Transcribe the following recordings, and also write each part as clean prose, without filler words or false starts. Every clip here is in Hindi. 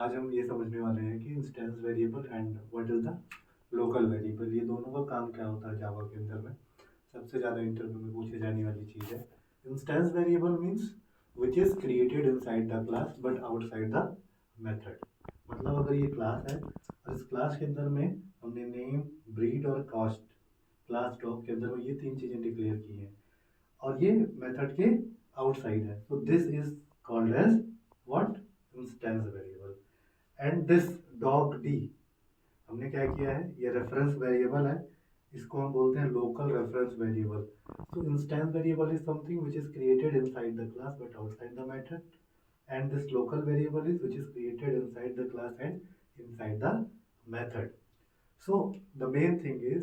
आज हम ये समझने वाले हैं कि instance variable and what is the local variable, ये दोनों का काम क्या होता है जावा के अंदर में। सबसे ज़्यादा इंटरव्यू में पूछी जाने वाली चीज़ है। Instance variable means which is created inside the class but outside the method. मतलब अगर ये क्लास है और इस क्लास के अंदर में हमने नेम, ब्रीड और कॉस्ट क्लास डॉग के अंदर में ये तीन चीज़ें डिक्लेयर की हैं और ये मेथड के आउटसाइड है, तो this is called as what, instance variable. And this dog D हमने क्या किया है, ये रेफरेंस वेरिएबल है, इसको हम बोलते हैं local reference variable. So instance variable is something which is created inside the class but outside the method, and this local variable is which is created inside the class and inside the method. So the main thing is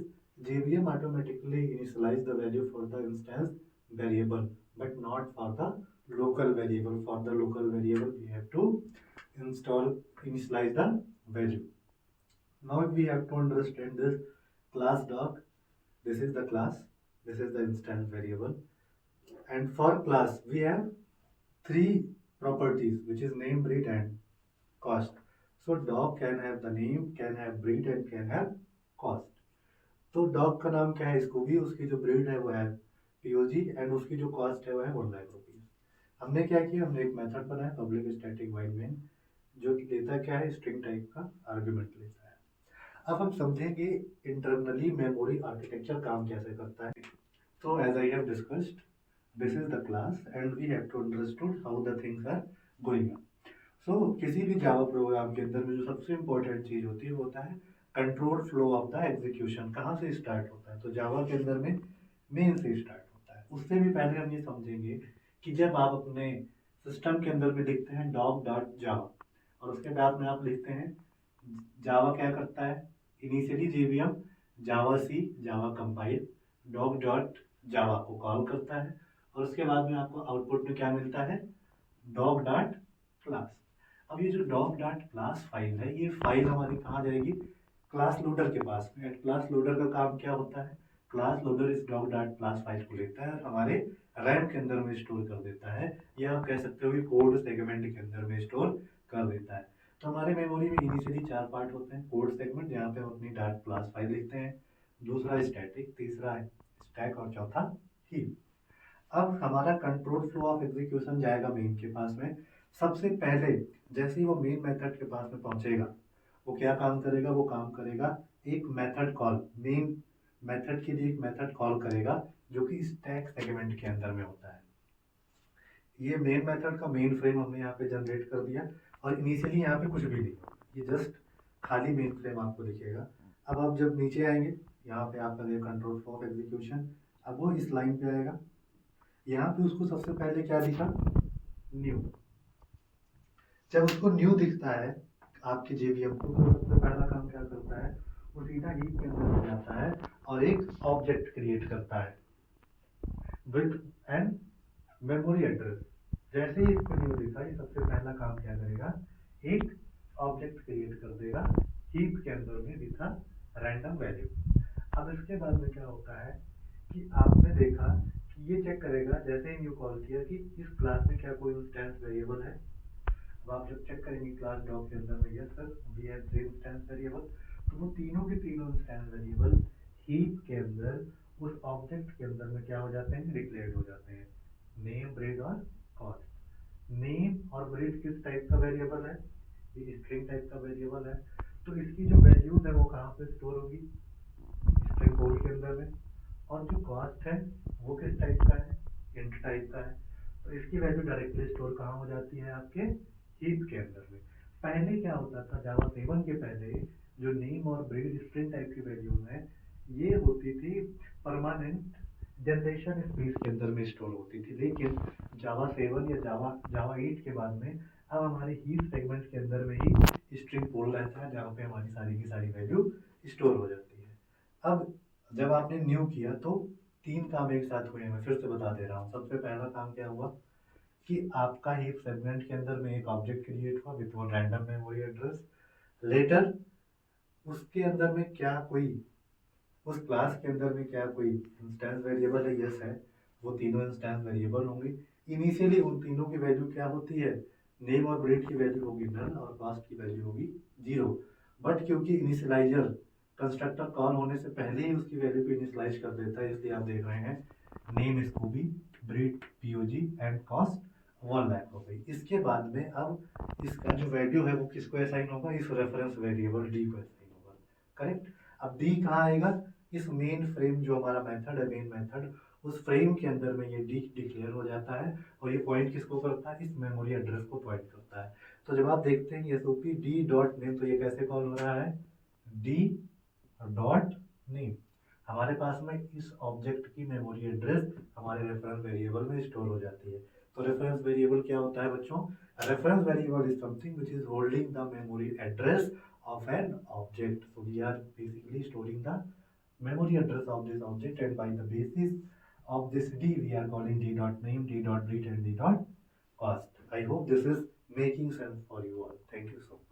JVM automatically initialize the value for the instance variable but not for the local variable. For the local variable we have to initialize the value. Now we have to understand this class doc. This is the class, this is the instance variable, and for class we have three properties which is name, breed and cost. So dog can have the name, can have breed and can have cost. तो डॉग का नाम क्या है स्कूबी, उसकी जो ब्रीड है वो है पीओजी एंड उसकी जो कॉस्ट है वो है 1 लाख रुपीज। हमने क्या किया, हमने एक मेथड बनाया पब्लिक स्टैटिक वाइड मेन, जो लेता क्या है स्ट्रिंग टाइप का आर्गुमेंट लेता है। अब हम समझेंगे इंटरनली मेमोरी आर्किटेक्चर काम कैसे करता है। तो as I have discussed, this is the class and we have to understood how the things are going on. So किसी भी जावा प्रोग्राम के अंदर में जो सबसे इंपॉर्टेंट चीज होती है वो होता है control flow of the execution. कहाँ से स्टार्ट होता है, तो जावा के अंदर में मेन से स्टार्ट होता है। उससे भी पहले हम ये समझेंगे कि जब आप अपने सिस्टम के अंदर में लिखते हैं डॉग डॉट जावा और उसके बाद में आप लिखते हैं जावा क्या करता है, इनिशियली जेवीएम जावा सी जावा कंपाइल डॉग डॉट जावा को कॉल करता है और उसके बाद में आपको आउटपुट में क्या मिलता है, डॉग डॉट क्लास। अब ये जो डॉग डॉट क्लास फाइल है, ये फाइल हमारी कहाँ जाएगी, क्लास लोडर के पास में। क्लास लोडर का काम क्या होता है, क्लास लोडर इस डॉग डॉट क्लास फाइल को लेता है और हमारे रैम के अंदर में स्टोर कर देता है, या आप कह सकते हो कि कोड सेगमेंट के अंदर में स्टोर कर देता है। तो हमारे मेमोरी में इनिशियली 4 पार्ट होते हैं, कोड सेगमेंट जहाँ पे हम अपनी डॉट क्लास फाइल लिखते हैं, दूसरा स्टैटिक, तीसरा है स्टैक और चौथा हीप। अब हमारा कंट्रोल फ्लो ऑफ एग्जीक्यूशन जाएगा मेन के पास में। सबसे पहले जैसे ही वो मेन मेथड के पास में पहुंचेगा वो क्या काम करेगा, वो काम करेगा एक मेथड कॉल, मेन मेथड के लिए एक मेथड कॉल करेगा जो कि स्टैक सेगमेंट के अंदर में होता है। ये मेन मेथड का मेन फ्रेम हमने यहाँ पे जनरेट कर दिया और इनिशियली यहाँ पे कुछ भी नहीं, ये जस्ट खाली मेन फ्रेम आपको दिखेगा। अब आप जब नीचे आएंगे यहाँ पे आप करेंगे कंट्रोल फ्लो ऑफ एग्जीक्यूशन, अब वो इस लाइन पे आएगा, यहाँ पे उसको सबसे पहले क्या दिखा, न्यू। जब उसको न्यू दिखता है आपके जेवीएम को, तो सबसे पहला काम क्या करता है, वो सीधा हीप के अंदर जाता है और एक ऑब्जेक्ट क्रिएट करता है विथ एंड मेमोरी एड्रेस। जैसे ही इसको न्यू दिखा, ये सबसे पहला काम क्या करेगा, एक ऑब्जेक्ट क्रिएट कर देगा हीप के अंदर में विथ रैंडम वैल्यू। अब इसके बाद में क्या होता है कि आपने देखा कि ये चेक करेगा जैसे ही न्यू कॉल किया कि इस क्लास में क्या कोई इंस्टेंस वेरिएबल है। अब आप जब चेक करेंगे क्लास डॉग के अंदर में, yes sir we have 3 instance variable, तो वो तीनों के तीनों इंस्टेंस वेरिएबल हीप के अंदर उस ऑब्जेक्ट के अंदर में क्या हो जाते हैं, डिक्लेयर्ड हो जाते हैं, नेम, ब्रीड और कॉस्ट। नेम और ब्रीड किस टाइप का वेरिएबल है, ये स्ट्रिंग टाइप का वेरिएबल है, तो इसकी जो वैल्यूज है वो कहाँ पे स्टोर होगी, स्ट्रिंग कोड के अंदर में। और जो कॉस्ट है वो किस टाइप का है, इंट टाइप का है, तो इसकी वैल्यू डायरेक्टली स्टोर कहाँ हो जाती है, आपके हीप के अंदर में। पहले क्या होता था जावा 7 के पहले, जो नेम और ब्रीड स्ट्रिंग टाइप की वैल्यूज है ये होती थी परमानेंट जनरेशन स्पेस के अंदर में स्टोर होती थी, लेकिन जावा 7 या जावा 8 के बाद में अब हमारे हीप सेगमेंट के अंदर में ही स्ट्रिंग पूल रहता है जहाँ पे हमारी सारी की सारी वैल्यू स्टोर हो जाती है। अब जब आपने न्यू किया तो 3 काम एक साथ हुए, मैं फिर से बता दे रहा हूँ। सबसे पहला काम क्या हुआ कि आपका हीप सेगमेंट के अंदर में एक ऑब्जेक्ट क्रिएट हुआ with one random memory address. Later उसके अंदर में क्या कोई, उस क्लास के अंदर में क्या कोई इंस्टेंस वेरिएबल है, यस है, वो तीनों इंस्टेंस वेरिएबल होंगे। इनिशियली उन तीनों की वैल्यू क्या होती है, नेम और ब्रीड की वैल्यू होगी नल और कास्ट की वैल्यू होगी 0। बट क्योंकि इनिशियलाइजर कंस्ट्रक्टर कॉल होने से पहले ही उसकी वैल्यू को इनिशियलाइज कर देता है, इसलिए आप देख रहे हैं name Scooby, breed POG and cost 1 lakh हो गई। इसके बाद में अब इसका जो वैल्यू है वो किसको असाइन होगा, इस रेफरेंस वेरिएबल डी को असाइन होगा। करेक्ट। अब डी कहाँ आएगा, इस मेन फ्रेम जो हमारा मेथड है, मेन मेथड, उस फ्रेम के अंदर में ये डी डिक्लेयर हो जाता है और ये पॉइंट किसको करता है, इस मेमोरी एड्रेस को पॉइंट करता है। तो जब आप देखते हैं एसओपी डी डॉट नेम, तो ये कैसे कॉल हो रहा है, डी डॉट नेम। हमारे पास में इस ऑब्जेक्ट की मेमोरी एड्रेस हमारे रेफरेंस वेरिएबल में स्टोर हो जाती है। तो रेफरेंस वेरिएबल क्या होता है बच्चों, reference variable is something which is holding the memory address of an object. So we are basically storing the memory address of this object, and by the basis of this d we are calling d dot name, d dot breed and d dot cost. I hope this is making sense for you all. Thank you so much.